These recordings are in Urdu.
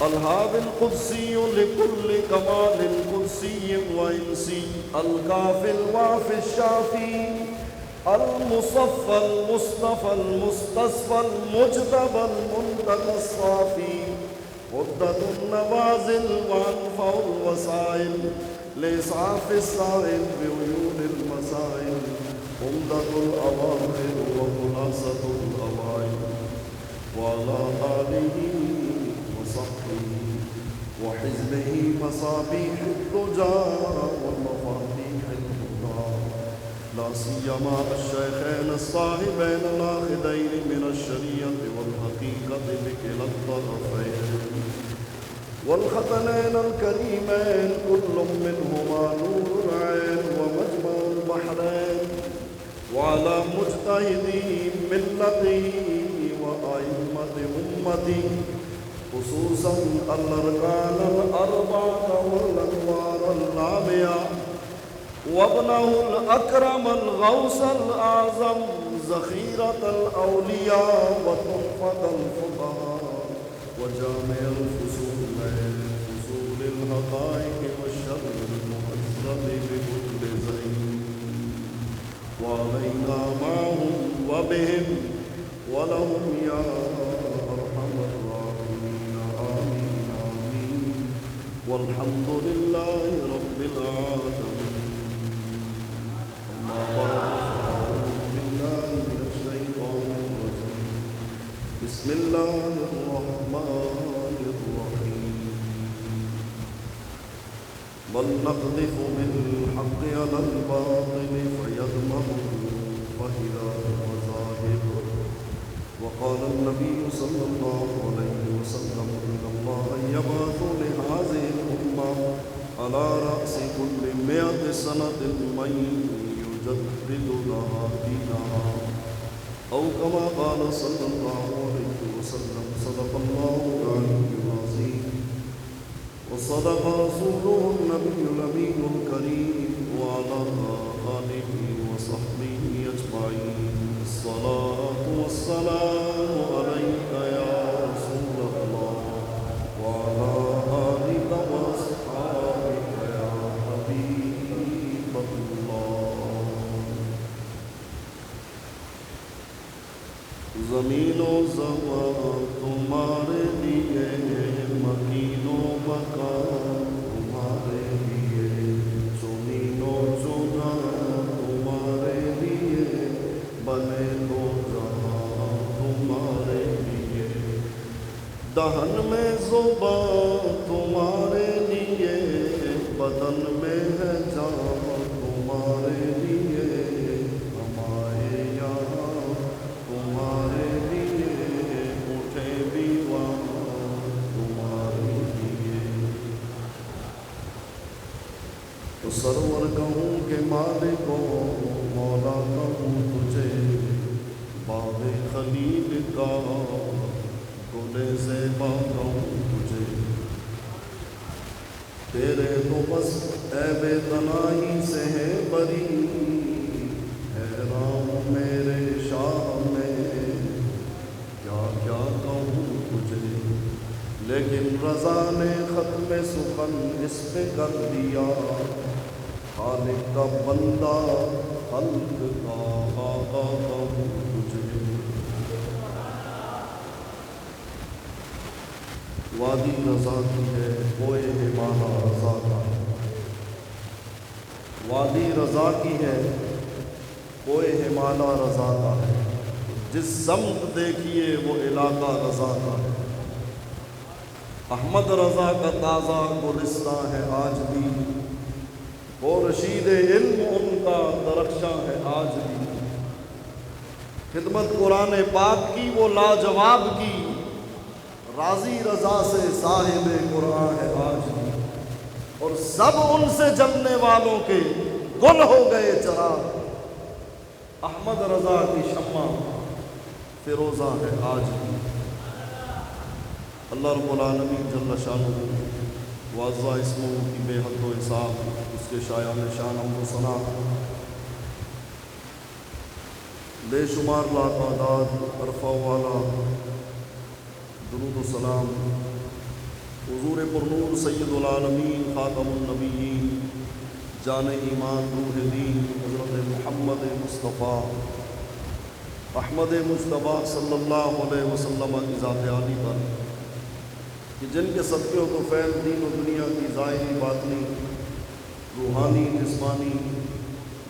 الهادي القدسي لكل كمال قدسي وإنسي، الكافي الوافي الشافي، المصفى المصطفى المستصفى المجتبى المنتقى الصافي، عدة النوازل وأنفع الوسائل لإسعاف السائل بعيون المسائل، عمدة الأواخر وخلاصة الأوائل، وعلى آله وصحبه وحزبه مصابيح الدجى والمفاتيح الهدى، لا سيما الشيخين الصاحبين الآخذين من الشريعة والحقيقة بكلا الطرفين، والختنين الكريمين كل منهما نور العين ومجمع البحرين، وعلى مجتهدي ملتي وأئمة أمتي، خصوصا الأركان الأربعة والأنوار اللامعة، وابنه الأكرم الغوث الأعظم ذخيرة الأولياء وتحفة الفقهاء وجامع الفصول الحقائق والشر المهذب بكل زين، وعلينا معهم وبهم ولهم يا أرحم الراحمين، آمين آمين، والحمد لله رب العالمين. أما بعد، فأعوذ بالله من الشيطان الرجيم، بسم الله الرحمن الرحيم. بل نقذف بالحق على الباطل فيدمغه فإذا هو زاهق. وقال النبي صلى الله عليه وسلم إن الله يبعث لهذه الأمة على رأس كل 100 سنة من يجدد لها دينها، أو كما قال صلى الله عليه وسلم. صدق الله العلي العظيم وصدق رسوله النبي الأمين الكريم، وعلى آله وصحبه أجمعين. الصلاة والسلام عليك يا رسول الله، وعلى آلك وأصحابك يا حبيب الله. زمین و زمان تمہارے لیے، مکین و مکان تمہارے لیے، زمین و زمان تمہارے لیے، بنے دو جہاں تمہارے لیے، دہن میں زبان تمہارے لیے، بدن میں ہے جان تمہارے لیے، ہمارے یہاں تمہارے لیے، اٹھے بھی وہاں تمہارے لیے. تو سرور کہوں کہ مالک و مولا کہوں تجھے، باب خلیل کا گل زیبا کہوں تجھے، تیرے تو بس عیب تنہائی سے ہے بری، حیران میرے شاہ میں کیا کیا کہوں تجھے. لیکن رضا نے ختم سخن اس پہ کر دیا، خالق کا بندہ خلق کا آقا کہوں تجھے. وادی رضا کی ہے کوئے ہمانا رضا کا، وادی رضا کی ہے کوئے ہمانا رضا کا ہے، جس سمت دیکھیے وہ علاقہ رضا کا ہے. احمد رضا کا تازہ گلستاں ہے آج بھی، وہ رشید علم ان کا درخشاں ہے آج بھی. خدمت قرآن پاک کی وہ لاجواب کی، راضی رضا سے صاحب قرآن ہے آج بھی. اور سب ان سے جلنے والوں کے گل ہو گئے چراغ، احمد رضا کی شمع فیروزہ ہے آج بھی. اللہ رب العالمین جل شانہ واضح اسموں کی بے حد و حساب، اس کے شایان شان حمد و ثنا، بے شمار لاتعداد عرفہ والا درود و سلام حضور پرنور سید العالمین خاتم النبیین جان ایمان روح دین حضرت محمد مصطفیٰ احمد مجتبیٰ صلی اللہ علیہ وسلم کی ذات عالی پر کہ جن کے صدقے و فیض دین و دنیا کی ظاہری باطنی روحانی جسمانی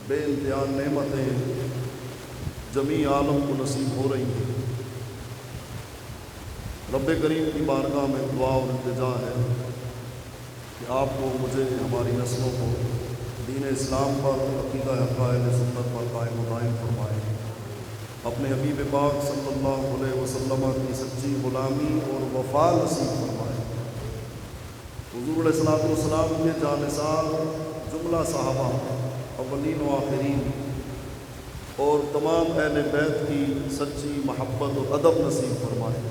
بے انتہا نعمتیں جمیع عالم کو نصیب ہو رہی ہیں۔ رب کریم کی بارگاہ میں دعا اور التجا ہے کہ آپ کو مجھے ہماری نسلوں کو دین اسلام پر عقیدہ عقائد سنت پر قائم و دائم فرمائے، اپنے حبیب پاک صلی اللہ علیہ وسلم کی سچی غلامی اور وفا نصیب فرمائے۔ حضور علیہ السلام کے جانثار جملہ صحابہ اولین و آخرین اور تمام اہل بیت کی سچی محبت و ادب نصیب فرمائے،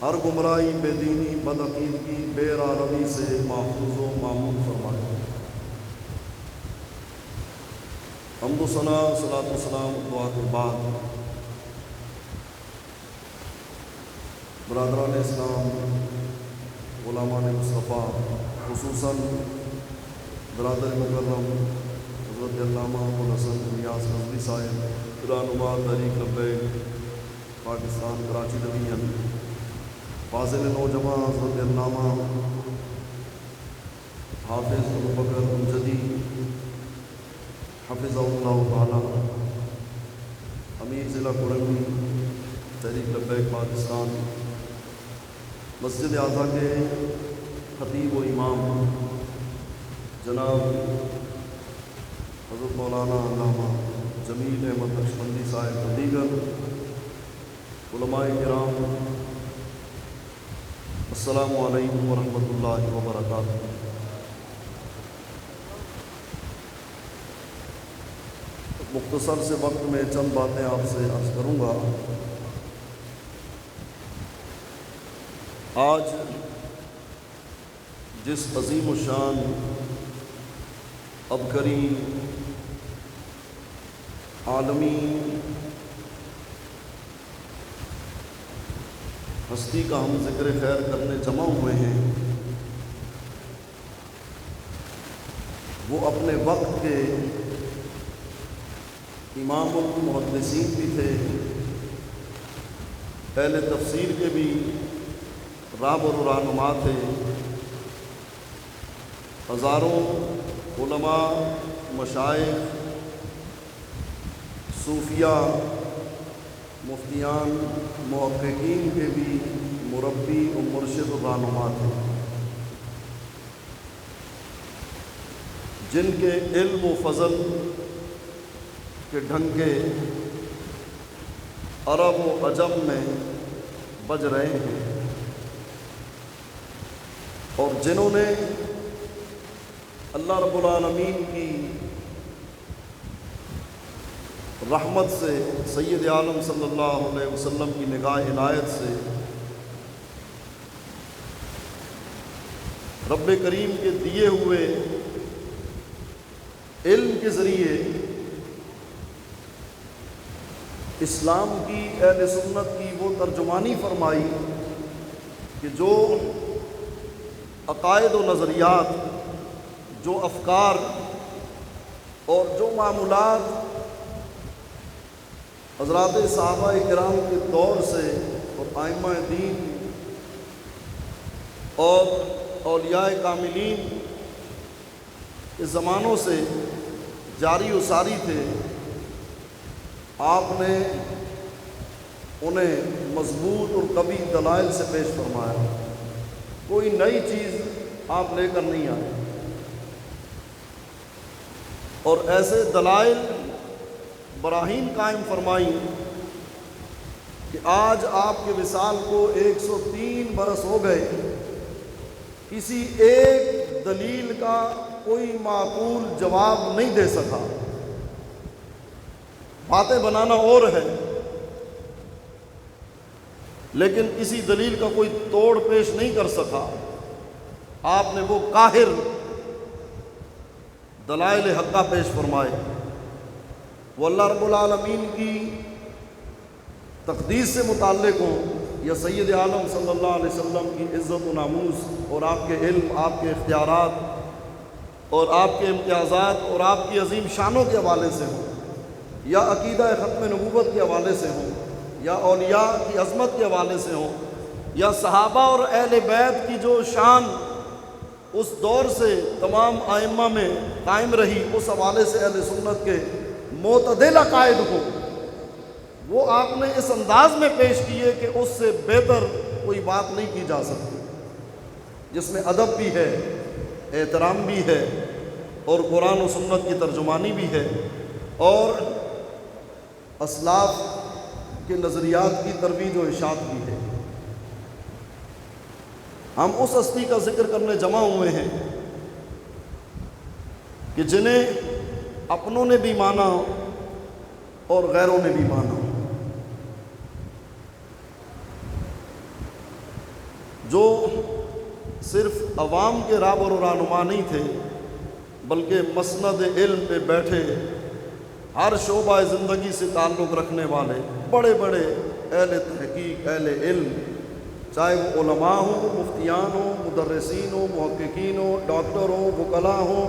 ہر گمراہی بے دینی بدعقیدگی بے راہ روی سے محفوظ و معمون فرمائے۔ حمد و ثنا صلاۃ و سلام دعا کے بعد برادران اسلام غلامان مصطفیٰ خصوصاً برادر مکرم حضرت علامہ ابوالحسن نیاز نظوی صاحب رہنما تحریک لبیک پاکستان کراچی ڈویژن، فاضل نوجوان حضرت علامہ حافظ ابوبکر امجدی حفظہ اللہ تعالی، امیر ضلع کورنگی تحریک لبیک پاکستان، مسجد اعظم کے خطیب و امام جناب حضرت مولانا علامہ جمیل احمد نقشبندی صاحب و دیگر علماء کرام، السلام علیکم ورحمۃ اللہ وبرکاتہ۔ مختصر سے وقت میں چند باتیں آپ سے عرض کروں گا۔ آج جس عظیم الشان عبقری عالمی ہستی کا ہم ذکر خیر کرنے جمع ہوئے ہیں، وہ اپنے وقت کے امام المحدثین بھی تھے، اہل تفسیر کے بھی رہبر و رہنما تھے، ہزاروں علماء مشائخ صوفیاء مفتیان محققین کے بھی مربی و مرشد و رہنما تھے، جن کے علم و فضل کے ڈھنگے عرب و عجم میں بج رہے ہیں، اور جنہوں نے اللہ رب العالمین کی رحمت سے سید عالم صلی اللہ علیہ وسلم کی نگاہ عنایت سے رب کریم کے دیے ہوئے علم کے ذریعے اسلام کی اہل سنت کی وہ ترجمانی فرمائی کہ جو عقائد و نظریات، جو افکار اور جو معمولات حضرات صحابہ کرام کے دور سے اور ائمہ دین اور اولیاء کاملین کے زمانوں سے جاری و ساری تھے، آپ نے انہیں مضبوط اور قوی دلائل سے پیش فرمایا، کوئی نئی چیز آپ لے کر نہیں آئے، اور ایسے دلائل براہین قائم فرمائی کہ آج آپ کے وصال کو 103 برس ہو گئے، کسی ایک دلیل کا کوئی معقول جواب نہیں دے سکا۔ باتیں بنانا اور ہے، لیکن کسی دلیل کا کوئی توڑ پیش نہیں کر سکا۔ آپ نے وہ قاہر دلائل حقہ پیش فرمائے، وہ اللہ رب العالمین کی تقدیس سے متعلق ہوں، یا سید عالم صلی اللہ علیہ وسلم کی عزت و ناموس اور آپ کے علم، آپ کے اختیارات اور آپ کے امتیازات اور آپ کی عظیم شانوں کے حوالے سے ہوں، یا عقیدہ ختم نبوت کے حوالے سے ہوں، یا اولیاء کی عظمت کے حوالے سے ہوں، یا صحابہ اور اہل بیت کی جو شان اس دور سے تمام ائمہ میں قائم رہی، اس حوالے سے اہل سنت کے معتدل عقائد ہوں، وہ آپ نے اس انداز میں پیش کیے کہ اس سے بہتر کوئی بات نہیں کی جا سکتی، جس میں ادب بھی ہے، احترام بھی ہے، اور قرآن و سنت کی ترجمانی بھی ہے، اور اسلاف کے نظریات کی ترویج و اشاعت بھی ہے۔ ہم اس ہستی کا ذکر کرنے جمع ہوئے ہیں کہ جنہیں اپنوں نے بھی مانا اور غیروں نے بھی مانا، جو صرف عوام کے رہبر و رہنما نہیں تھے، بلکہ مسند علم پہ بیٹھے ہر شعبہ زندگی سے تعلق رکھنے والے بڑے بڑے اہل تحقیق، اہل علم، چاہے وہ علماء ہوں، مفتیان ہوں، مدرسین ہوں، محققین ہوں، ڈاکٹر ہوں، وکلاء ہوں،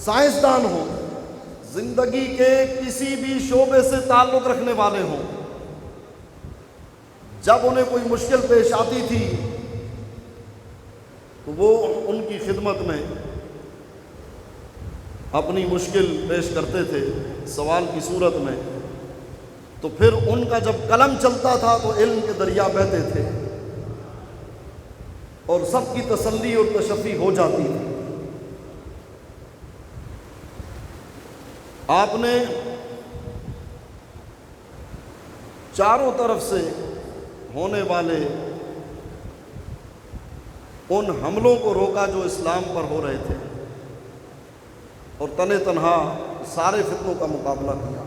سائنسدان ہوں، زندگی کے کسی بھی شعبے سے تعلق رکھنے والے ہوں، جب انہیں کوئی مشکل پیش آتی تھی تو وہ ان کی خدمت میں اپنی مشکل پیش کرتے تھے سوال کی صورت میں، تو پھر ان کا جب قلم چلتا تھا تو علم کے دریا بہتے تھے اور سب کی تسلی اور تشفی ہو جاتی تھی۔ آپ نے چاروں طرف سے ہونے والے ان حملوں کو روکا جو اسلام پر ہو رہے تھے، اور تن تنہا سارے فتنوں کا مقابلہ کیا۔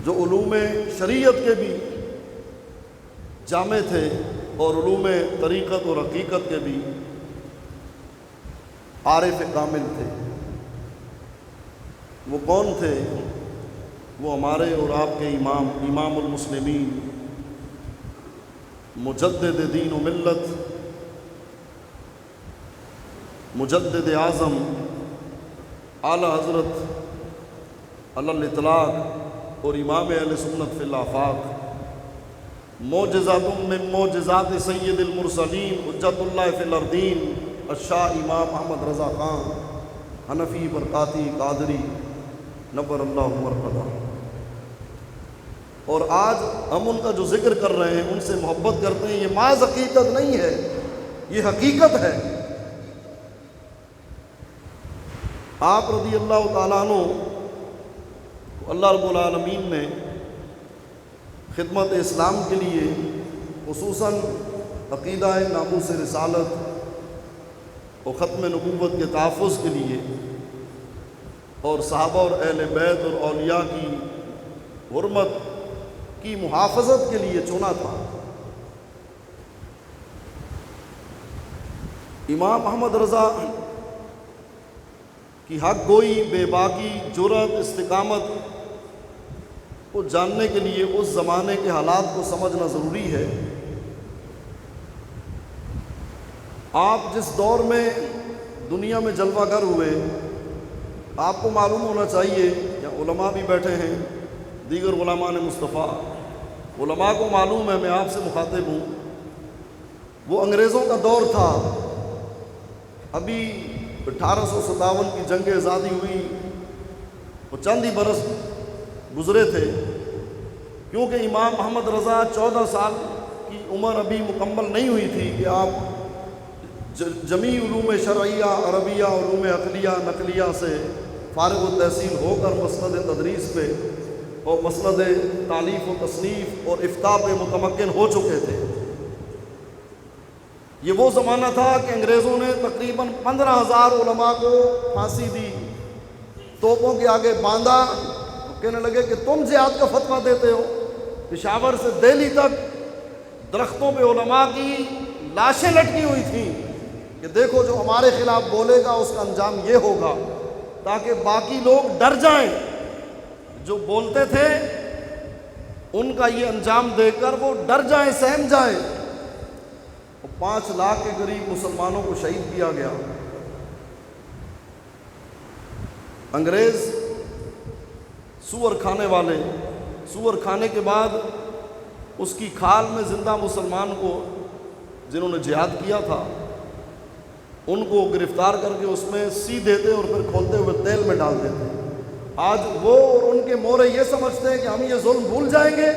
جو علوم شریعت کے بھی جامع تھے اور علوم طریقت اور حقیقت کے بھی عارف کامل تھے، وہ کون تھے؟ وہ ہمارے اور آپ کے امام المسلمین، مجدد دین و ملت، مجدد اعظم اعلی حضرت علی الاطلاق اور امام اہل سنت فی الآفاق، معجزات من معجزات سید المرسلین حجت اللہ فی الارضین، الشاہ امام احمد رضا خان حنفی برکاتی قادری نور اللہ مرقدہ۔ اور آج ہم ان کا جو ذکر کر رہے ہیں، ان سے محبت کرتے ہیں، یہ محض عقیدت نہیں ہے، یہ حقیقت ہے۔ آپ رضی اللہ تعالیٰ عنہ اللہ رب العالمین نے خدمت اسلام کے لیے، خصوصاً عقیدہ ناموس رسالت اور ختم نبوت کے تحفظ کے لیے، اور صحابہ اور اہل بیت اور اولیاء کی حرمت کی محافظت کے لیے چنا تھا۔ امام احمد رضا کی حق گوئی، بے باکی، جرأت، استقامت کو جاننے کے لیے اس زمانے کے حالات کو سمجھنا ضروری ہے۔ آپ جس دور میں دنیا میں جلوہ گر ہوئے، آپ کو معلوم ہونا چاہیے، یا علماء بھی بیٹھے ہیں، دیگر علماء نے مصطفیٰ، علماء کو معلوم ہے، میں آپ سے مخاطب ہوں، وہ انگریزوں کا دور تھا۔ ابھی 1857 کی جنگ آزادی ہوئی، وہ چند ہی برس گزرے تھے، کیونکہ امام احمد رضا 14 سال کی عمر ابھی مکمل نہیں ہوئی تھی کہ آپ جمیع علوم شرعیہ، عربیہ، علوم عقلیہ، نقلیہ سے فارغ التحصیل ہو کر مسند تدریس پہ اور مسند تالیف و تصنیف اور افتاء پہ متمکن ہو چکے تھے۔ یہ وہ زمانہ تھا کہ انگریزوں نے تقریباً 15,000 علماء کو پھانسی دی، توپوں کے آگے باندھا، کہنے لگے کہ تم جہاد کا فتویٰ دیتے ہو۔ پشاور سے دہلی تک درختوں پہ علماء کی لاشیں لٹکی ہوئی تھیں کہ دیکھو جو ہمارے خلاف بولے گا اس کا انجام یہ ہوگا، تاکہ باقی لوگ ڈر جائیں۔ جو بولتے تھے ان کا یہ انجام دیکھ کر وہ ڈر جائیں، سہم جائیں۔ 5 لاکھ کے قریب مسلمانوں کو شہید کیا گیا۔ انگریز سور کھانے والے، سور کھانے کے بعد اس کی کھال میں زندہ مسلمان کو جنہوں نے جہاد کیا تھا ان کو گرفتار کر کے اس میں سی دیتے اور پھر کھولتے ہوئے تیل میں ڈال دیتے۔ آج وہ اور ان کے مورے یہ سمجھتے ہیں کہ ہم یہ ظلم بھول جائیں گے؟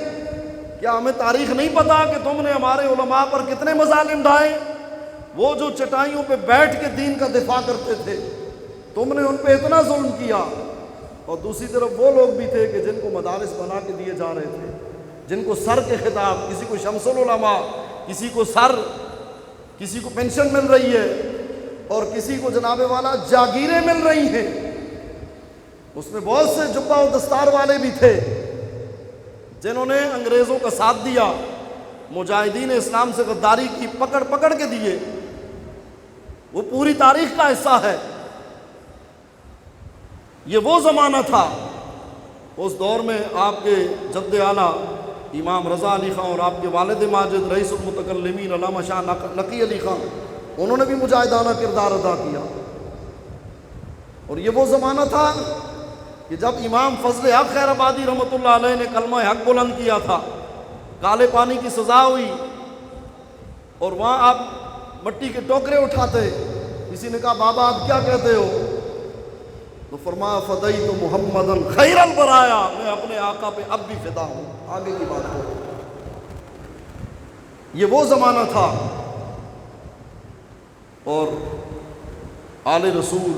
کیا ہمیں تاریخ نہیں پتا کہ تم نے ہمارے علماء پر کتنے مظالم ڈھائے؟ وہ جو چٹائیوں پہ بیٹھ کے دین کا دفاع کرتے تھے، تم نے ان پہ اتنا ظلم کیا۔ اور دوسری طرف وہ لوگ بھی تھے کہ جن کو مدارس بنا کے دیے جا رہے تھے، جن کو سر کے خطاب، کسی کو شمس العلماء، کسی کو سر، کسی کو پینشن مل رہی ہے اور کسی کو جناب والا جاگیریں مل رہی ہیں۔ اس میں بہت سے جبہ و دستار والے بھی تھے جنہوں نے انگریزوں کا ساتھ دیا، مجاہدین اسلام سے غداری کی، پکڑ پکڑ کے دیے۔ وہ پوری تاریخ کا حصہ ہے۔ یہ وہ زمانہ تھا، اس دور میں آپ کے جد اعلیٰ امام رضا علی خان اور آپ کے والد ماجد رئیس المتکلمین علامہ شاہ نقی علی خان، انہوں نے بھی مجاہدانہ کردار ادا کیا۔ اور یہ وہ زمانہ تھا کہ جب امام فضل حق خیر آبادی رحمۃ اللہ علیہ نے کلمہ حق بلند کیا تھا، کالے پانی کی سزا ہوئی اور وہاں آپ مٹی کے ٹوکرے اٹھاتے، کسی نے کہا بابا آپ کیا کہتے ہو؟ تو فرمایا فدیت محمدًا خیر البرایا، میں اپنے آقا پہ اب بھی فدا ہوں۔ آگے کی بات ہو، یہ وہ زمانہ تھا۔ اور آل رسول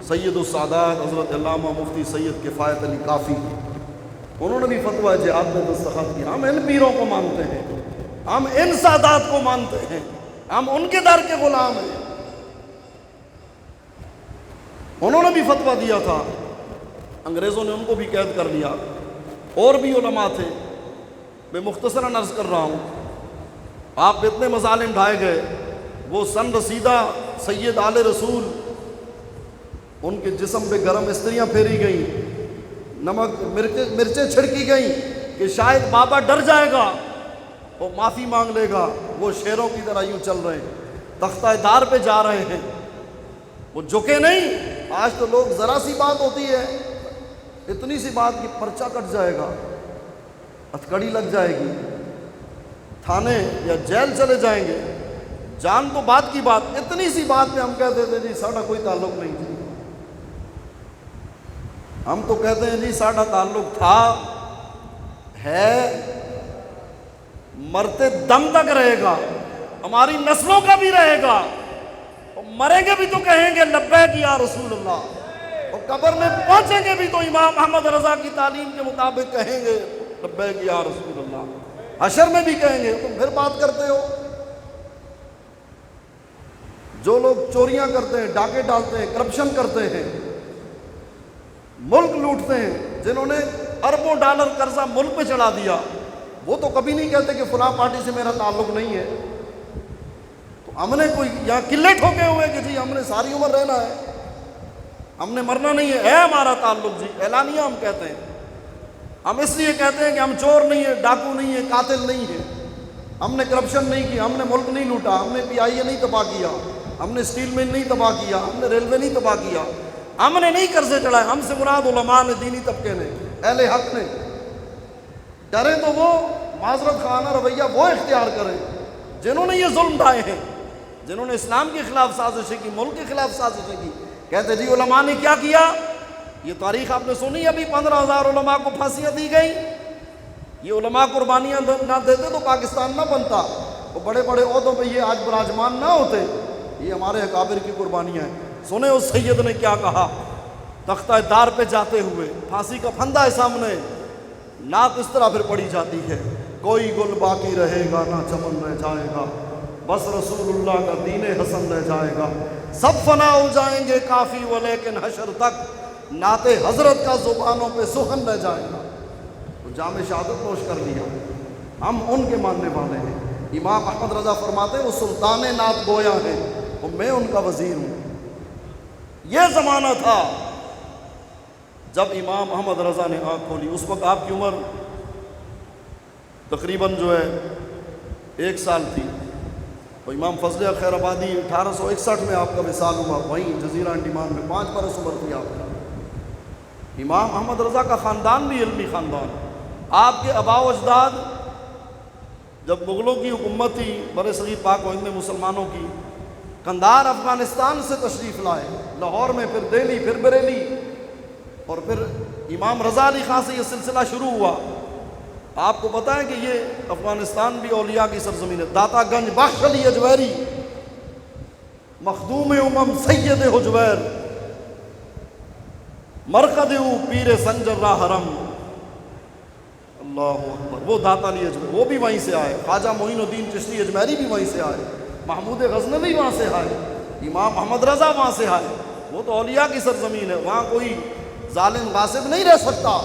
سید السادات حضرت علامہ مفتی سید کفایت علی کافی، انہوں نے بھی فتویٰ جہاد میں دستخط کیا۔ ہم ان پیروں کو مانتے ہیں، ہم ان سادات کو مانتے ہیں، ہم ان کے در کے غلام ہیں۔ انہوں نے بھی فتویٰ دیا تھا، انگریزوں نے ان کو بھی قید کر لیا۔ اور بھی علماء تھے، میں مختصراً عرض کر رہا ہوں۔ آپ پہ اتنے مظالم ڈھائے گئے، وہ سن رسیدہ سید آل رسول، ان کے جسم پہ گرم استریاں پھیری گئیں، نمک مرچیں چھڑکی گئیں کہ شاید بابا ڈر جائے گا اور معافی مانگ لے گا۔ وہ شیروں کی طرح یوں چل رہے ہیں، تختہ دار پہ جا رہے ہیں، وہ جھکے نہیں۔ آج تو لوگ ذرا سی بات ہوتی ہے، اتنی سی بات کی پرچہ کٹ جائے گا، ہتھکڑی لگ جائے گی، تھانے یا جیل چلے جائیں گے۔ جان تو بات کی بات، اتنی سی بات پہ ہم کہتے تھے جی ساڈا کوئی تعلق نہیں جی۔ ہم تو کہتے ہیں جی ساڈا تعلق تھا، ہے، مرتے دم تک رہے گا، ہماری نسلوں کا بھی رہے گا، اور مریں گے بھی تو کہیں گے لبیک یا رسول اللہ، اور قبر میں پہنچیں گے بھی تو امام احمد رضا کی تعلیم کے مطابق کہیں گے لبیک یا رسول اللہ، حشر میں بھی کہیں گے۔ تم پھر بات کرتے ہو۔ جو لوگ چوریاں کرتے ہیں، ڈاکے ڈالتے ہیں، کرپشن کرتے ہیں، ملک لوٹتے ہیں، جنہوں نے اربوں ڈالر قرضہ ملک پہ چڑھا دیا، وہ تو کبھی نہیں کہتے کہ فلاں پارٹی سے میرا تعلق نہیں ہے۔ تو ہم نے کوئی یہاں قلعے ٹھوکے ہوئے کہ جی ہم نے ساری عمر رہنا ہے، ہم نے مرنا نہیں ہے ہمارا تعلق جی، اعلانیہ ہم کہتے ہیں۔ ہم اس لیے کہتے ہیں کہ ہم چور نہیں ہیں، ڈاکو نہیں ہیں، قاتل نہیں ہیں، ہم نے کرپشن نہیں کی، ہم نے ملک نہیں لوٹا، ہم نے پی آئی اے نہیں تباہ کیا، ہم نے اسٹیل مل نہیں تباہ کیا، ہم نے ریلوے نہیں تباہ کیا، ہم نے نہیں قرضے چڑھائے۔ ہم سے مراد علماء نے، دینی طبقے نے، اہل حق نے۔ ڈرے تو وہ معذرت خانہ رویہ وہ اختیار کریں جنہوں نے یہ ظلم ڈھائے ہیں، جنہوں نے اسلام کے خلاف سازشیں کی، ملک کے خلاف سازشیں کی۔ کہتے جی علماء نے کیا کیا؟ یہ تاریخ آپ نے سنی، ابھی 15,000 علماء کو پھانسیاں دی گئی۔ یہ علماء قربانیاں نہ دیتے تو پاکستان نہ بنتا، وہ بڑے بڑے عہدوں پہ یہ آج براجمان نہ ہوتے۔ یہ ہمارے اکابر کی قربانیاں ہیں۔ سنیں اس سید نے کیا کہا تختہ دار پہ جاتے ہوئے، پھانسی کا پھندا ہے سامنے، نعت اس طرح پھر پڑھی جاتی ہے: کوئی گل باقی رہے گا نہ چمن رہ جائے گا، بس رسول اللہ کا دین حسن رہ جائے گا، سب فنا ہو جائیں گے کافی ولیکن حشر تک نعت حضرت کا زبانوں پہ سخن رہ جائے گا۔ تو جام شہادت نوش کر لیا، ہم ان کے ماننے والے ہیں۔ امام احمد رضا فرماتے ہیں وہ سلطان نعت گویا ہے اور میں ان کا وزیر ہوں۔ یہ زمانہ تھا جب امام احمد رضا نے آنکھ کھولی۔ اس وقت آپ کی عمر تقریباً جو ہے 1 سال تھی. تو امام فضل خیر آبادی 1861 میں آپ کا وصال ہوا، وہیں جزیرہ انڈیمان میں 5 برس عمر تھی آپ کی. امام احمد رضا کا خاندان بھی علمی خاندان. آپ کے آباء و اجداد جب مغلوں کی حکومت تھی بر صغیر پاک و ہند میں مسلمانوں کی، قندھار افغانستان سے تشریف لائے، لاہور میں، پھر دہلی، پھر بریلی، اور پھر امام رضا علی خان سے یہ سلسلہ شروع ہوا. آپ کو پتہ ہے کہ یہ افغانستان بھی اولیاء کی سرزمین ہے. داتا گنج بخش علی اجویری، مخدوم امم سید حجویر، مرقد او پیر سنجر را حرم. اللہ اکبر. وہ داتا علی اجویری وہ بھی وہیں سے آئے، خواجہ معین الدین چشتی اجمیری بھی وہیں سے آئے، محمود غزنوی وہاں سے آئے، امام احمد رضا وہاں سے آئے. وہ تو اولیاء کی سرزمین ہے، وہاں کوئی ظالم غاصب نہیں رہ سکتا.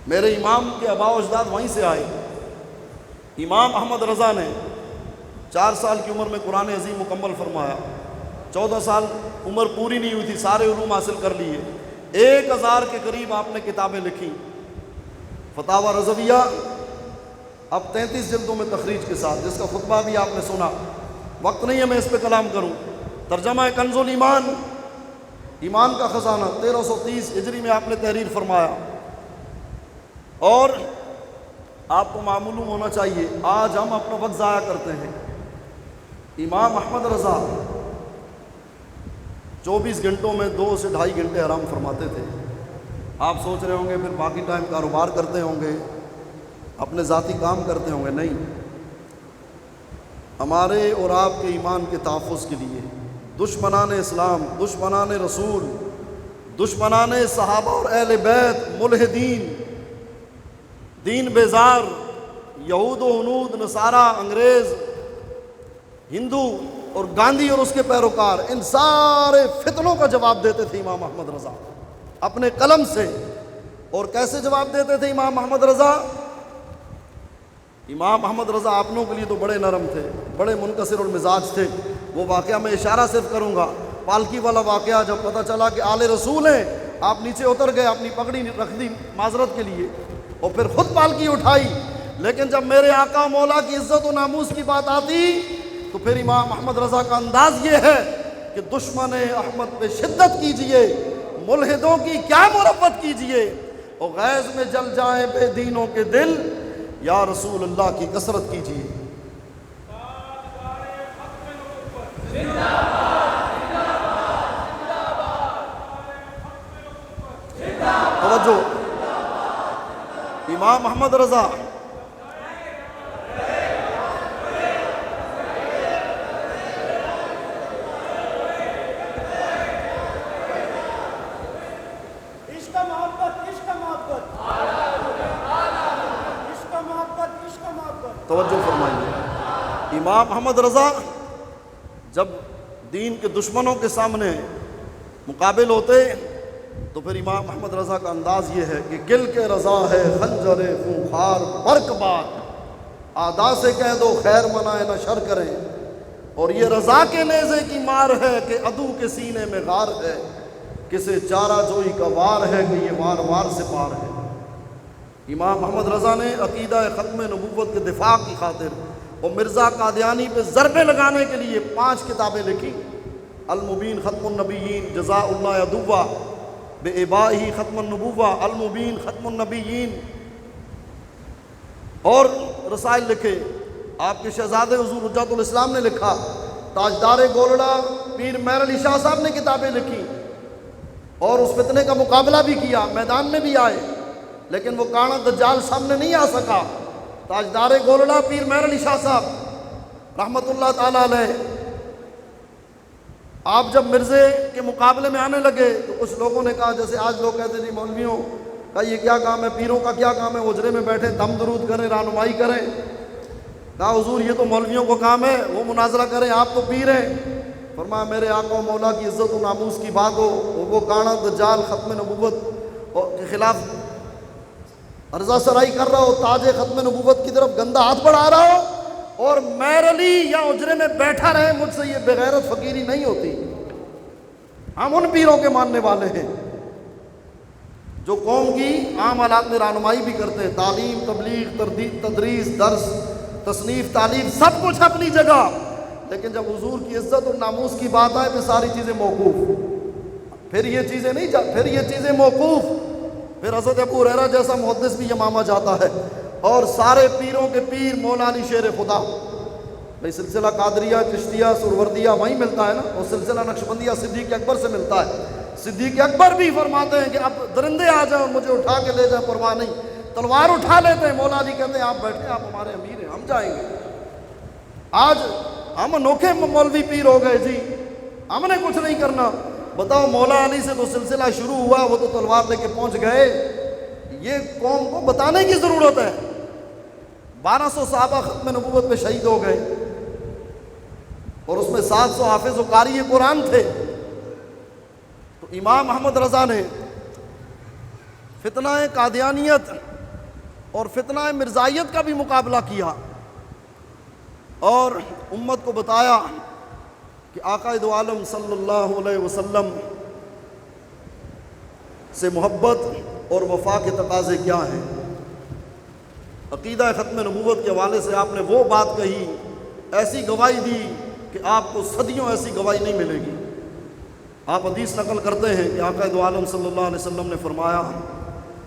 میرے امام کے آباء و اجداد وہیں سے آئے. امام احمد رضا نے 4 سال کی عمر میں قرآن عظیم مکمل فرمایا. 14 سال عمر پوری نہیں ہوئی تھی، سارے علوم حاصل کر لیے. 1000 کے قریب آپ نے کتابیں لکھی. فتاوی رضویہ اب 33 جلدوں میں تخریج کے ساتھ، جس کا خطبہ بھی آپ نے سنا. وقت نہیں ہے میں اس پہ کلام کروں. ترجمہ کنز الایمان، ایمان کا خزانہ، 1330 ہجری میں آپ نے تحریر فرمایا. اور آپ کو معلوم ہونا چاہیے آج ہم اپنا وقت ضائع کرتے ہیں. امام احمد رضا 24 گھنٹوں میں 2 سے 2.5 گھنٹے آرام فرماتے تھے. آپ سوچ رہے ہوں گے پھر باقی ٹائم کاروبار کرتے ہوں گے، اپنے ذاتی کام کرتے ہوں گے. نہیں، ہمارے اور آپ کے ایمان کے تحفظ کے لیے دشمنان اسلام، دشمنان رسول، دشمنان صحابہ اور اہل بیت، ملحدین، دین بیزار، یہود و ہنود، نصارہ، انگریز، ہندو اور گاندھی اور اس کے پیروکار، ان سارے فتنوں کا جواب دیتے تھے امام احمد رضا اپنے قلم سے. اور کیسے جواب دیتے تھے امام احمد رضا؟ امام احمد رضا اپنوں کے لیے تو بڑے نرم تھے، بڑے منکسر المزاج تھے. وہ واقعہ میں اشارہ صرف کروں گا. پالکی والا واقعہ، جب پتہ چلا کہ آل رسول ہیں، آپ نیچے اتر گئے، اپنی پگڑی رکھ دی معذرت کے لیے، اور پھر خود پالکی اٹھائی. لیکن جب میرے آقا و مولا کی عزت و ناموس کی بات آتی تو پھر امام احمد رضا کا انداز یہ ہے کہ دشمن احمد پہ شدت کیجئے، ملحدوں کی کیا مربت کیجئے، اور غیظ میں جل جائیں بے دینوں کے دل، یا رسول اللہ کی کثرت کیجئے. توجہ، امام احمد رضا توجہ فرمائیے. امام احمد رضا جب دین کے دشمنوں کے سامنے مقابل ہوتے تو پھر امام احمد رضا کا انداز یہ ہے کہ گل کے رضا ہے خنجر خونخوار برق بار، اعداء سے کہہ دو خیر منائے نہ شر کریں، اور یہ رضا کے نیزے کی مار ہے کہ عدو کے سینے میں غار ہے، کسے چارہ جوئی کا وار ہے کہ یہ وار وار سے پار ہے. امام محمد رضا نے عقیدہ ختم نبوت کے دفاع کی خاطر اور مرزا قادیانی پہ ضربے لگانے کے لیے 5 کتابیں لکھی. المبین ختم النبیین، جزاء اللہ عدوہ بے اباہی ختم النبوہ، المبین ختم النبیین، اور رسائل لکھے. آپ کے شہزادے حضور حجت الاسلام نے لکھا. تاجدار گولڑا پیر مہر علی شاہ صاحب نے کتابیں لکھی اور اس فتنے کا مقابلہ بھی کیا، میدان میں بھی آئے، لیکن وہ کانا دجال سامنے نہیں آ سکا. تاجدار گولڑا پیر مہر علی شاہ صاحب رحمۃ اللہ تعالیٰ علیہ، آپ جب مرزے کے مقابلے میں آنے لگے تو کچھ لوگوں نے کہا، جیسے آج لوگ کہتے ہیں جی مولویوں کا یہ کیا کام ہے، پیروں کا کیا کام ہے، حجرے میں بیٹھے دم درود کریں، رہنمائی کریں. کہا حضور یہ تو مولویوں کو کام ہے، وہ مناظرہ کریں، آپ تو پیر ہیں. فرمایا میرے آقا و مولا کی عزت و ناموس کی بات ہو، وہ کانا دجال ختم نبوت کے خلاف عرضہ سرائی کر رہا ہو، تاج ختم نبوت کی طرف گندا ہاتھ بڑھا رہا ہو، اور مہر علی یا حجرے میں بیٹھا رہے، مجھ سے یہ بغیرت فقیری نہیں ہوتی. ہم ان پیروں کے ماننے والے ہیں جو قوم کی عام حالات میں رہنمائی بھی کرتے ہیں، تعلیم، تبلیغ، تدریس، درس، تصنیف، تعلیم، سب کچھ اپنی جگہ، لیکن جب حضور کی عزت اور ناموس کی بات آئے تو ساری چیزیں موقوف، پھر یہ چیزیں موقوف، پھر حضرت ابو ہریرہ جیسا محدث بھی یمامہ جاتا ہے، اور سارے پیروں کے پیر مولا علی شیر خدا، بھئی سلسلہ قادریہ، چشتیہ، سروردیہ وہیں ملتا ہے نا، اور سلسلہ نقشبندیہ صدیق اکبر سے ملتا ہے۔ صدیق اکبر بھی فرماتے ہیں کہ اب درندے آ جائیں اور مجھے اٹھا کے لے جائیں پرواہ نہیں، تلوار اٹھا لیتے ہیں، مولا علی کہتے ہیں آپ بیٹھیں، آپ ہمارے امیر ہیں، ہم جائیں گے۔ آج ہم انوکھے مولوی پیر ہو گئے جی، ہم نے کچھ نہیں کرنا۔ بتاؤ مولا علی سے تو سلسلہ شروع ہوا، وہ تو تلوار لے کے پہنچ گئے، یہ قوم کو بتانے کی ضرورت ہے۔ 1200 صحابہ ختم نبوت میں شہید ہو گئے، اور اس میں 700 حافظ و قاری قرآن تھے۔ تو امام احمد رضا نے فتنہ قادیانیت اور فتنہ مرزائیت کا بھی مقابلہ کیا، اور امت کو بتایا کہ آقا دو عالم صلی اللہ علیہ وسلم سے محبت اور وفا کے تقاضے کیا ہیں۔ عقیدہ ختم نبوت کے حوالے سے آپ نے وہ بات کہی، ایسی گواہی دی کہ آپ کو صدیوں ایسی گواہی نہیں ملے گی۔ آپ حدیث نقل کرتے ہیں کہ آقا دو عالم صلی اللہ علیہ وسلم نے فرمایا،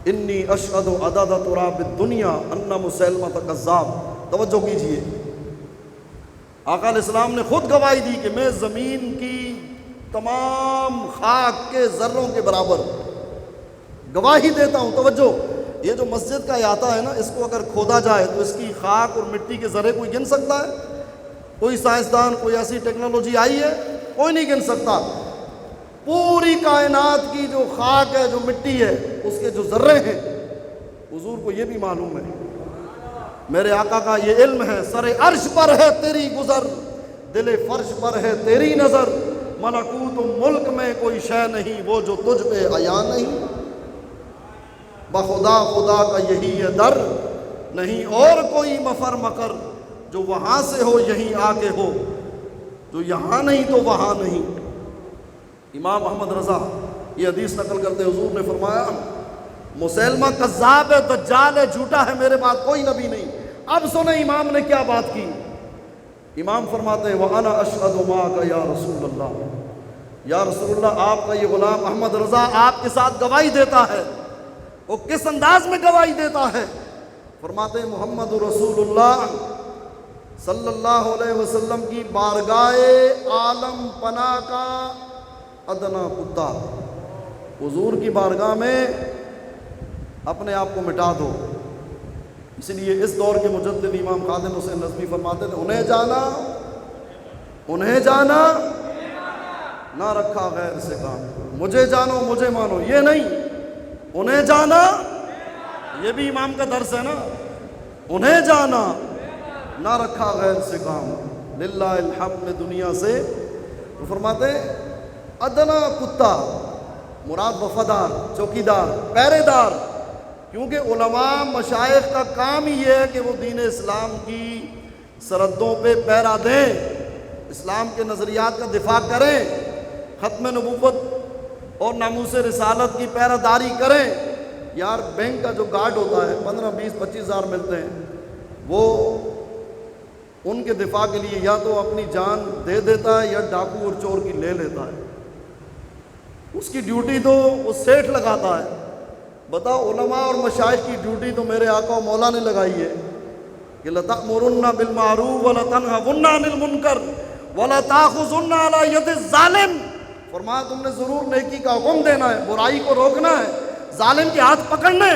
انی اشہد عدد تراب الدنیا ان مسیلمہ کذاب۔ توجہ کیجئے، آقا علیہ السلام نے خود گواہی دی کہ میں زمین کی تمام خاک کے ذروں کے برابر گواہی دیتا ہوں۔ توجہ، یہ جو مسجد کا احاطہ ہے نا، اس کو اگر کھودا جائے تو اس کی خاک اور مٹی کے ذرے کوئی گن سکتا ہے؟ کوئی سائنسدان، کوئی ایسی ٹیکنالوجی آئی ہے؟ کوئی نہیں گن سکتا۔ پوری کائنات کی جو خاک ہے، جو مٹی ہے، اس کے جو ذرے ہیں، حضور کو یہ بھی معلوم ہے۔ میرے آقا کا یہ علم ہے، سر عرش پر ہے تیری گزر، دل فرش پر ہے تیری نظر، ملکوت و ملک میں کوئی شے نہیں وہ جو تجھ پہ عیاں نہیں، بخدا خدا کا یہی ہے در، نہیں اور کوئی مفر مکر، جو وہاں سے ہو یہیں آ کے ہو، جو یہاں نہیں تو وہاں نہیں۔ امام احمد رضا یہ حدیث نقل کرتے حضور نے فرمایا، مسیلمہ کذاب ہے، دجال ہے، جھوٹا ہے، میرے بعد کوئی نبی نہیں۔ اب سنیں امام نے کیا بات کی۔ امام فرماتے ہیں، وَأَنَا أَشْهَدُ مَعَكَ يَا رسول اللہ، یا رسول اللہ، آپ کا یہ غلام احمد رضا آپ کے ساتھ گواہی دیتا ہے۔ وہ کس انداز میں گواہی دیتا ہے؟ فرماتے ہیں، محمد رسول اللہ صلی اللہ علیہ وسلم کی بارگاہ عالم پناہ کا ادنا کتا، حضور کی بارگاہ میں اپنے آپ کو مٹا دو۔ اس لیے اس دور کے مجدد امام خادم حسین نظمی فرماتے تھے، انہیں جانا نہ رکھا غیر سے کام، مجھے جانو مجھے مانو، یہ نہیں، انہیں جانا، یہ بھی امام کا درس ہے نا، انہیں جانا نہ رکھا غیر سے کام، للہ الحمد دنیا سے۔ وہ فرماتے ہیں ادنا کتا، مراد وفادار، چوکیدار، پہرے دار، کیونکہ علماء مشائخ کا کام ہی یہ ہے کہ وہ دین اسلام کی سرحدوں پہ پہرا دیں، اسلام کے نظریات کا دفاع کریں، ختم نبوت اور ناموس رسالت کی پہرہ داری کریں۔ یار بینک کا جو گارڈ ہوتا ہے 15 20 25 ہزار ملتے ہیں، وہ ان کے دفاع کے لیے یا تو اپنی جان دے دیتا ہے یا ڈاکو اور چور کی لے لیتا ہے، اس کی ڈیوٹی تو وہ سیٹھ لگاتا ہے۔ بتاؤ علماء اور مشائخ کی ڈیوٹی تو میرے آقا و مولا نے لگائی ہے کہ لَتَأْمُرُنَّ بِالْمَعْرُوفِ وَلَتَنْهُنَّ عَنِ الْمُنكَرِ وَلَتَأْخُذُنَّ عَلَى يَدِ الظَّالِمِ، فرمایا تم نے ضرور نیکی کا حکم دینا ہے، برائی کو روکنا ہے، ظالم کے ہاتھ پکڑنے۔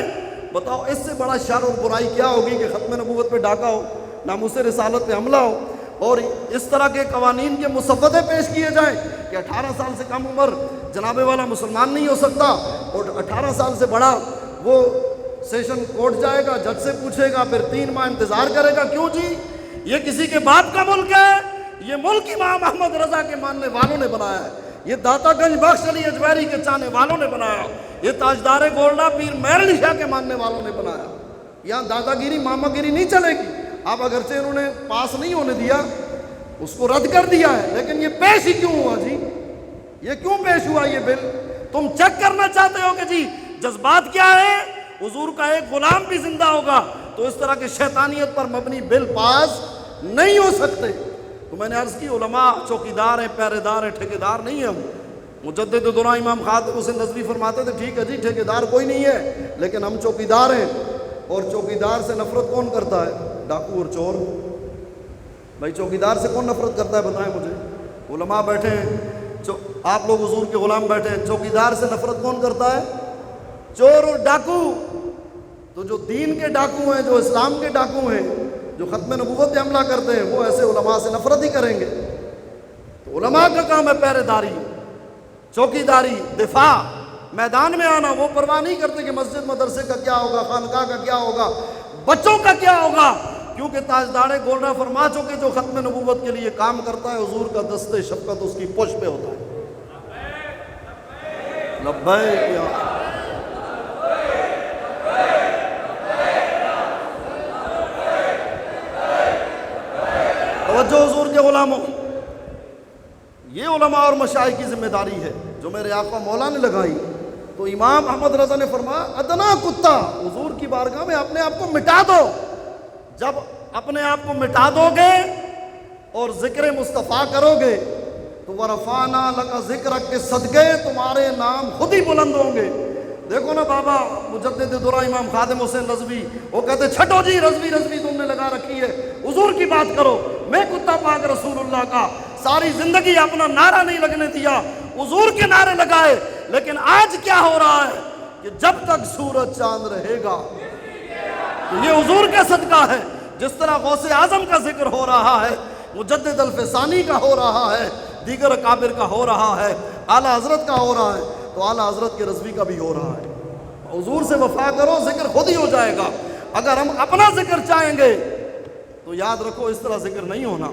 بتاؤ اس سے بڑا شر اور برائی کیا ہوگی کہ ختم نبوت پہ ڈاکہ ہو، ناموس رسالت پہ حملہ ہو، اور اس طرح کے قوانین کے مسودے پیش کیے جائیں کہ 18 سال سے کم عمر جناب والا مسلمان نہیں ہو سکتا، اور 18 سال سے بڑا وہ سیشن کورٹ جائے گا، جج سے پوچھے گا، پھر 3 ماہ انتظار کرے گا۔ کیوں جی؟ یہ کسی کے باپ کا ملک ہے؟ یہ ملک امام احمد رضا کے ماننے والوں نے بنایا ہے، یہ داتا گنج بخش علی اجمیری کے چاہنے والوں نے بنایا، یہ تاجدار گولڈا پیر مہر علی شاہ کے ماننے والوں نے بنایا۔ یہاں دادا گیری ماما گیری نہیں چلے گی۔ اب اگرچہ انہوں نے پاس نہیں ہونے دیا، اس کو رد کر دیا ہے، لیکن یہ پیش ہی کیوں ہوا جی؟ یہ کیوں پیش ہوا یہ بل؟ تم چیک کرنا چاہتے ہو کہ جی جذبات کیا ہے؟ حضور کا ایک غلام بھی زندہ ہوگا تو اس طرح کی شیطانیت پر مبنی بل پاس نہیں ہو سکتے۔ تو میں نے عرض کی علماء چوکیدار ہیں، پہرے دار ہیں، ٹھیکیدار نہیں ہیں ہم۔ مجدد دورہ امام خادم حسین نظوی فرماتے تھے ٹھیک ہے جی ٹھیکیدار کوئی نہیں ہے لیکن ہم چوکیدار ہیں، اور چوکیدار سے نفرت کون کرتا ہے؟ ڈاکو اور چور۔ بھائی چوکیدار سے کون نفرت کرتا ہے بتائیں مجھے؟ علماء بیٹھے ہیں، آپ لوگ حضور کے غلام بیٹھے ہیں، چوکیدار سے نفرت کون کرتا ہے؟ چور اور ڈاکو۔ تو جو دین کے ڈاکو ہیں، جو اسلام کے ڈاکو ہیں، جو ختم نبوت پہ حملہ کرتے ہیں، وہ ایسے علماء سے نفرت ہی کریں گے۔ تو علماء کا کام ہے پہرے داری، چوکیداری، دفاع، میدان میں آنا۔ وہ پرواہ نہیں کرتے کہ مسجد مدرسے کا کیا ہوگا، خانقاہ کا کیا ہوگا، بچوں کا کیا ہوگا، کیونکہ تاجدار گولڑا فرما چکے جو ختم نبوت کے لیے کام کرتا ہے حضور کا دست شفقت اس کی پشت پہ ہوتا ہے۔ لبیک یا توجہ حضور کے غلاموں، یہ علماء اور مشائخ کی ذمہ داری ہے جو میرے آقا مولا نے لگائی۔ تو امام احمد رضا نے فرمایا ادنا کتا، حضور کی بارگاہ میں اپنے آپ کو مٹا دو۔ جب اپنے آپ کو مٹا دو گے اور ذکر مصطفیٰ کرو گے تو ورفعنا لک ذکرک کے صدقے تمہارے نام خود ہی بلند ہوں گے۔ دیکھو نا بابا مجدد دورہ امام خادم حسین رضوی، وہ کہتے چھٹو جی رضوی تم نے لگا رکھی ہے، حضور کی بات کرو۔ میں کتا پاک رسول اللہ کا ساری زندگی اپنا نعرہ نہیں لگنے دیا، حضور کے نعرے لگائے، لیکن آج کیا ہو رہا ہے کہ جب تک سورج چاند رہے گا تو یہ حضور کا صدقہ ہے۔ جس طرح غوث اعظم کا ذکر ہو رہا ہے، مجدد الفسانی کا ہو رہا ہے، دیگر اکابر کا ہو رہا ہے، اعلیٰ حضرت کا ہو رہا ہے، تو اعلیٰ حضرت کے رضوی کا بھی ہو رہا ہے۔ حضور سے وفا کرو، ذکر خود ہی ہو جائے گا۔ اگر ہم اپنا ذکر چاہیں گے تو یاد رکھو اس طرح ذکر نہیں ہونا۔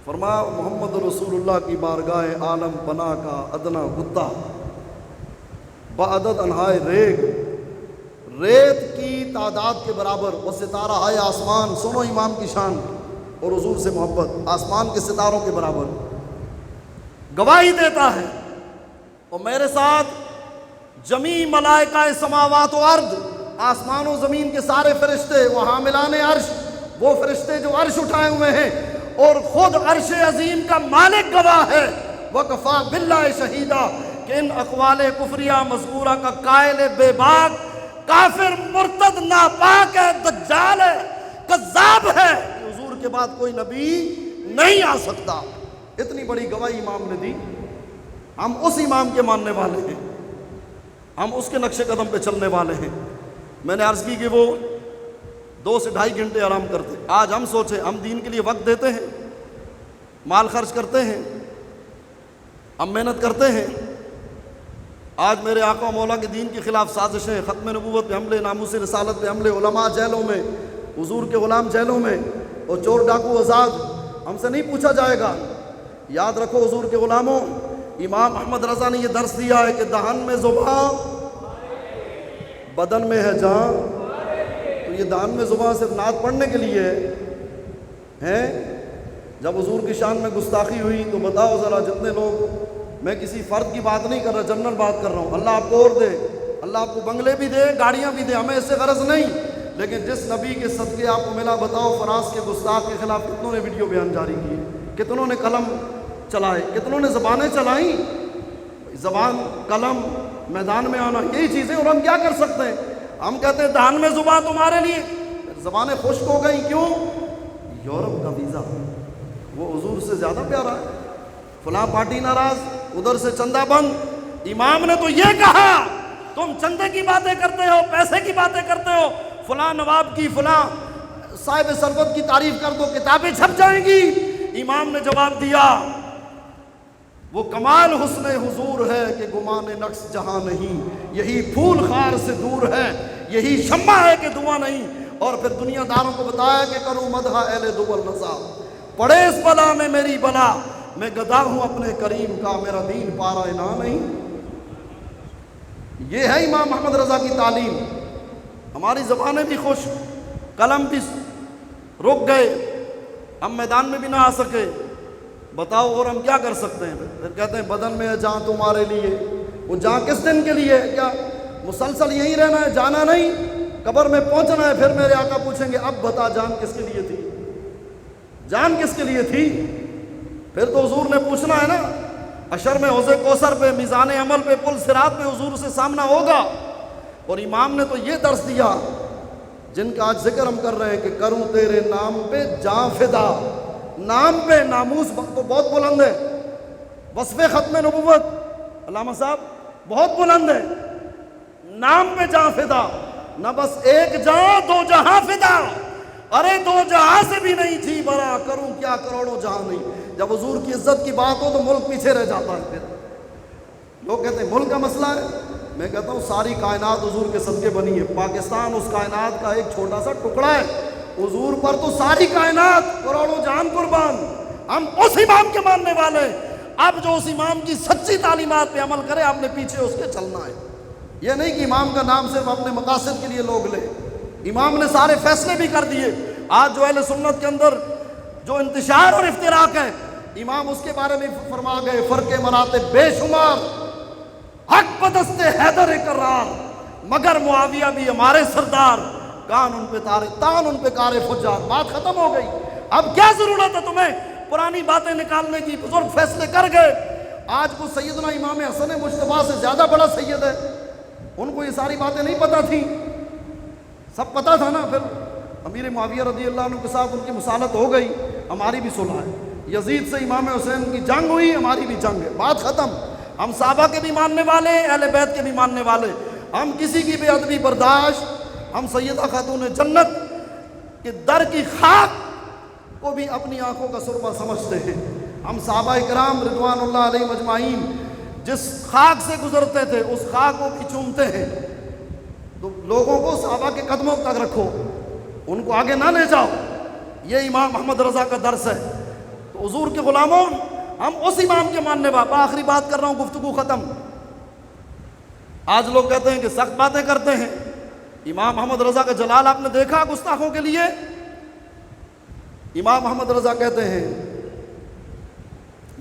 فرمایا محمد رسول اللہ کی بارگاہ عالم بنا کا ادنا کتا بعدد انہائے ریت کی تعداد کے برابر، وہ ستارہ ہے آسمان، سنو امام کی شان اور حضور سے محبت، آسمان کے ستاروں کے برابر گواہی دیتا ہے۔ اور میرے ساتھ جمیع ملائکہ سماوات و ارض، آسمان و زمین کے سارے فرشتے، وہ حاملان عرش، وہ فرشتے جو عرش اٹھائے ہوئے ہیں، اور خود عرش عظیم کا مالک گواہ ہے۔ وَكَفَى بِاللَّهِ شَهِيدًا کہ ان اقوال کفریہ مذکورہ کا قائل بے باک، کافر، مرتد، ناپاک ہے، دجال ہے، کذاب ہے، حضور کے بعد کوئی نبی نہیں آ سکتا۔ اتنی بڑی گواہی امام نے دی۔ ہم اس امام کے ماننے والے ہیں، ہم اس کے نقش قدم پہ چلنے والے ہیں۔ میں نے عرض کی کہ وہ 2 سے 2.5 گھنٹے آرام کرتے، آج ہم سوچیں ہم دین کے لیے وقت دیتے ہیں، مال خرچ کرتے ہیں، ہم محنت کرتے ہیں۔ آج میرے آقا و مولا کے دین کے خلاف سازشیں، ختم نبوت پہ حملے، ناموس رسالت پہ حملے، علماء جیلوں میں، حضور کے غلام جیلوں میں، اور چور ڈاکو آزاد۔ ہم سے نہیں پوچھا جائے گا۔ یاد رکھو حضور کے غلاموں، امام احمد رضا نے یہ درس دیا ہے کہ دہن میں زبان بدن میں ہے جان۔ تو یہ دہن میں زبان صرف نعت پڑھنے کے لیے ہے۔ جب حضور کی شان میں گستاخی ہوئی تو بتاؤ ذرا جتنے لوگ، میں کسی فرد کی بات نہیں کر رہا، جنرل بات کر رہا ہوں، اللہ آپ کو اور دے، اللہ آپ کو بنگلے بھی دے، گاڑیاں بھی دے، ہمیں اس سے غرض نہیں، لیکن جس نبی کے صدقے آپ کو ملا، بتاؤ فراز کے گستاخ کے خلاف کتنوں نے ویڈیو بیان جاری کیے، کتنوں نے قلم چلائے، کتنوں نے زبانیں چلائیں۔ زبان، قلم، میدان میں آنا، یہی چیزیں، اور ہم کیا کر سکتے ہیں؟ ہم کہتے ہیں دہن میں زبان تمہارے لیے، زبانیں خشک ہو گئیں، کیوں؟ یورپ کا ویزا وہ حضور سے زیادہ پیارا ہے، فلاں پارٹی ناراض، ادھر سے چندہ بند۔ امام نے تو یہ کہا تم چندے کی باتیں کرتے ہو، پیسے کی باتیں کرتے ہو، فلاں نواب کی، فلاں صاحب ثروت کی تعریف کر دو، کتابیں چھپ جائیں گی۔ امام نے جواب دیا وہ کمال حسن حضور ہے کہ گمان نقص جہاں نہیں، یہی پھول خار سے دور ہے، یہی شمع ہے کہ دعا نہیں۔ اور پھر دنیا داروں کو بتایا کہ کروں مدح اہل دول نسا، پڑے اس بلا میں میری بلا، میں گدا ہوں اپنے کریم کا، میرا دین پارا انا نہیں۔ یہ ہے امام احمد رضا کی تعلیم۔ ہماری زبانیں بھی خوش، قلم بھی رک گئے، ہم میدان میں بھی نہ آ سکے، بتاؤ اور ہم کیا کر سکتے ہیں؟ پھر کہتے ہیں بدن میں ہے جان تمہارے لیے، وہ جان کس دن کے لیے ہے؟ کیا مسلسل یہیں رہنا ہے، جانا نہیں، قبر میں پہنچنا ہے. پھر میرے آقا پوچھیں گے اب بتا جان کس کے لیے تھی، جان کس کے لیے تھی؟ پھر تو حضور نے پوچھنا ہے نا. حشر میں حوض کوثر پہ، میزان عمل پہ، پل صراط پہ حضور سے سامنا ہوگا. اور امام نے تو یہ درس دیا جن کا آج ذکر ہم کر رہے ہیں کہ کروں تیرے نام پہ جاں فدا. نام پہ ناموس تو بہت بلند ہے، وصف ختم نبوت علامہ صاحب بہت بلند ہے. نام پہ جاں فدا، نہ بس ایک جاں دو جہاں فدا. ارے دو جہاں سے بھی نہیں تھی برا، کروں کیا کروڑوں جہاں نہیں. جب حضور کی عزت کی بات ہو تو ملک پیچھے رہ جاتا ہے. پھر لوگ کہتے ہیں ملک کا مسئلہ ہے. میں کہتا ہوں ساری کائنات حضور کے صدقے بنی ہے. پاکستان اس کائنات کا ایک چھوٹا سا ٹکڑا ہے. حضور پر تو ساری کائنات کروڑوں جان قربان. ہم اس امام کے ماننے والے. اب جو اس امام کی سچی تعلیمات پہ عمل کرے، آپ نے پیچھے اس کے چلنا ہے. یہ نہیں کہ امام کا نام صرف اپنے مقاصد کے لیے لوگ لیں. امام نے سارے فیصلے بھی کر دیے. آج جو اہل سنت کے اندر جو انتشار اور افتراق ہے، امام اس کے بارے میں فرما گئے فرق مراتب بے شمار. حق پدست حیدر کرار، مگر معاویہ بھی ہمارے سردار. کان ان پہ تارے تان ان پہ کار فجار. بات ختم ہو گئی. اب کیا ضرورت ہے تمہیں پرانی باتیں نکالنے کی؟ بزرگ فیصلے کر گئے. آج کو سیدنا امام حسن مجتبیٰ سے زیادہ بڑا سید ہے. ان کو یہ ساری باتیں نہیں پتہ تھی؟ سب پتہ تھا نا. پھر امیر معاویہ رضی اللہ عنہ کے ساتھ ان کی مصالحت ہو گئی، ہماری بھی صلح ہے. یزید سے امام حسین کی جنگ ہوئی، ہماری بھی جنگ ہے. بات ختم. ہم صحابہ کے بھی ماننے والے، اہل بیت کے بھی ماننے والے. ہم کسی کی بے ادبی برداشت، ہم سیدہ خاتون جنت کے در کی خاک کو بھی اپنی آنکھوں کا سرما سمجھتے ہیں. ہم صحابہ کرام رضوان اللہ علیہ مجمعین جس خاک سے گزرتے تھے اس خاک کو بھی چومتے ہیں. تو لوگوں کو صحابہ کے قدموں تک رکھو، ان کو آگے نہ لے جاؤ. یہ امام محمد رضا کا درس ہے. تو حضور کے غلاموں، ہم اس امام کے ماننے والے. آخری بات کر رہا ہوں، گفتگو ختم. آج لوگ کہتے ہیں کہ سخت باتیں کرتے ہیں. امام محمد رضا کا جلال آپ نے دیکھا گستاخوں کے لیے؟ امام محمد رضا کہتے ہیں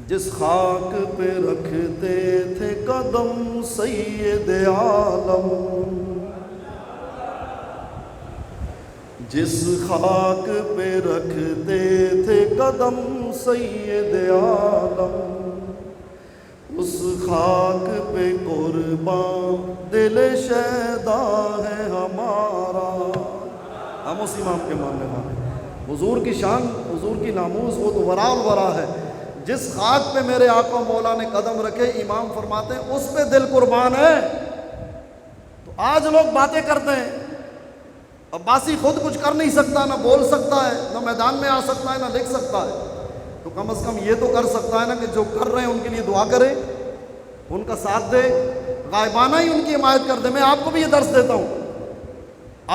جس خاک پہ رکھتے تھے قدم سید عالم، جس خاک پہ رکھتے تھے قدم سید عالم، اس خاک پہ قربان دل شیدا ہے ہمارا. ہم اس امام کے ماننے والے. حضور کی شان، حضور کی ناموس، وہ تو ورا الورا ہے. جس خاک پہ میرے آقا مولا نے قدم رکھے، امام فرماتے ہیں اس پہ دل قربان ہے. تو آج لوگ باتیں کرتے ہیں. عباسی خود کچھ کر نہیں سکتا، نہ بول سکتا ہے، نہ میدان میں آ سکتا ہے، نہ لکھ سکتا ہے. تو کم از کم یہ تو کر سکتا ہے نا کہ جو کر رہے ہیں ان کے لیے دعا کرے، ان کا ساتھ دے، غائبانہ ہی ان کی حمایت کر دے. میں آپ کو بھی یہ درس دیتا ہوں،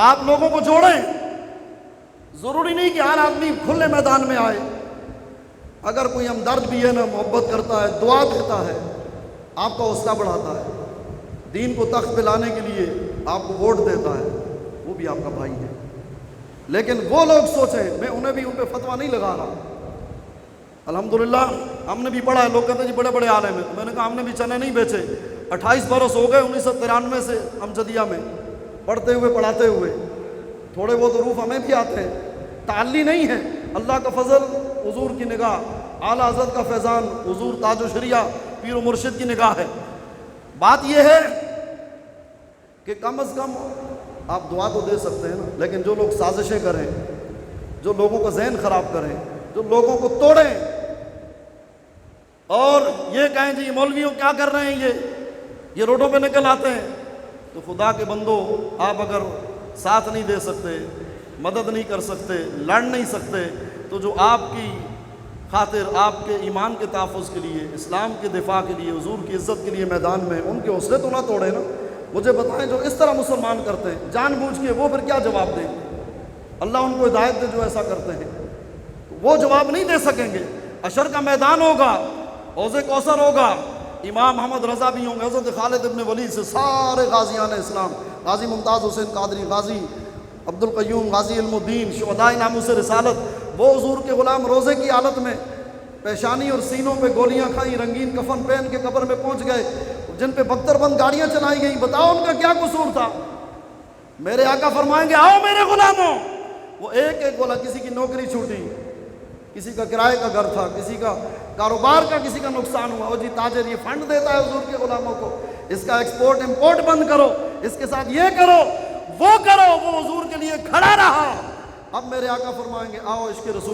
آپ لوگوں کو جوڑیں. ضروری نہیں کہ ہر آدمی کھلے میدان میں آئے. اگر کوئی ہمدرد بھی ہے نا، محبت کرتا ہے، دعا دیتا ہے، آپ کا حوصلہ بڑھاتا ہے، دین کو تخت پہ لانے کے لیے آپ کو ووٹ دیتا ہے، وہ بھی آپ کا بھائی ہے. لیکن وہ لوگ سوچیں، میں انہیں بھی ان پہ فتویٰ نہیں لگا رہا. الحمدللہ ہم نے بھی پڑھا ہے. لوگ کہتے ہیں جی بڑے بڑے عالم ہیں. میں نے کہا ہم نے بھی چنے نہیں بیچے. 28 برس ہو گئے 1993 سے امجدیہ میں پڑھتے ہوئے پڑھاتے ہوئے. تھوڑے بہت حروف ہمیں بھی آتے ہیں. تعلی نہیں ہے، اللہ کا فضل، حضور کی نگاہ، اعلیٰ حضرت کا فیضان، حضور تاج و شریعہ پیر و مرشد کی نگاہ ہے. بات یہ ہے کہ کم از کم آپ دعا تو دے سکتے ہیں نا. لیکن جو لوگ سازشیں کریں، جو لوگوں کا ذہن خراب کریں، جو لوگوں کو توڑیں اور یہ کہیں جی مولویوں کیا کر رہے ہیں، یہ روڈوں پہ نکل آتے ہیں، تو خدا کے بندو، آپ اگر ساتھ نہیں دے سکتے، مدد نہیں کر سکتے، لڑ نہیں سکتے، تو جو آپ کی خاطر، آپ کے ایمان کے تحفظ کے لیے، اسلام کے دفاع کے لیے، حضور کی عزت کے لیے میدان میں، ان کے حوصلے تو نہ توڑے نا. مجھے بتائیں جو اس طرح مسلمان کرتے ہیں جان بوجھ کے، وہ پھر کیا جواب دیں گے؟ اللہ ان کو ہدایت دے جو ایسا کرتے ہیں. وہ جواب نہیں دے سکیں گے. حشر کا میدان ہوگا، حوض کوثر ہوگا، امام محمد رضا بھی ہوں گے، حضرت خالد ابن ولید سے سارے غازیان اسلام، غازی ممتاز حسین قادری، غازی عبد القیوم، غازی علم الدین، شہدائے ناموس رسالت، وہ حضور کے غلام روزے کی حالت میں پیشانی اور سینوں پہ گولیاں کھائیں، رنگین کفن پہن کے قبر میں پہنچ گئے. جن پہ بختر بند گاڑیاں چلائی گئیں، بتاؤ ان کا کیا قصور تھا؟ میرے آقا فرمائیں گے آؤ میرے غلاموں، وہ ایک ایک بولا، کسی کی نوکری چھوٹی، کسی کا کرائے کا گھر تھا، کسی کا کاروبار کا، کسی کا نقصان ہوا، وہ جی تاجر یہ فنڈ دیتا ہے حضور کے غلاموں کو، اس کا ایکسپورٹ امپورٹ بند کرو، اس کے ساتھ یہ کرو وہ کرو، وہ حضور کے لیے کھڑا رہا۔ اب میرے آقا فرمائیں گے آؤ عشق رسول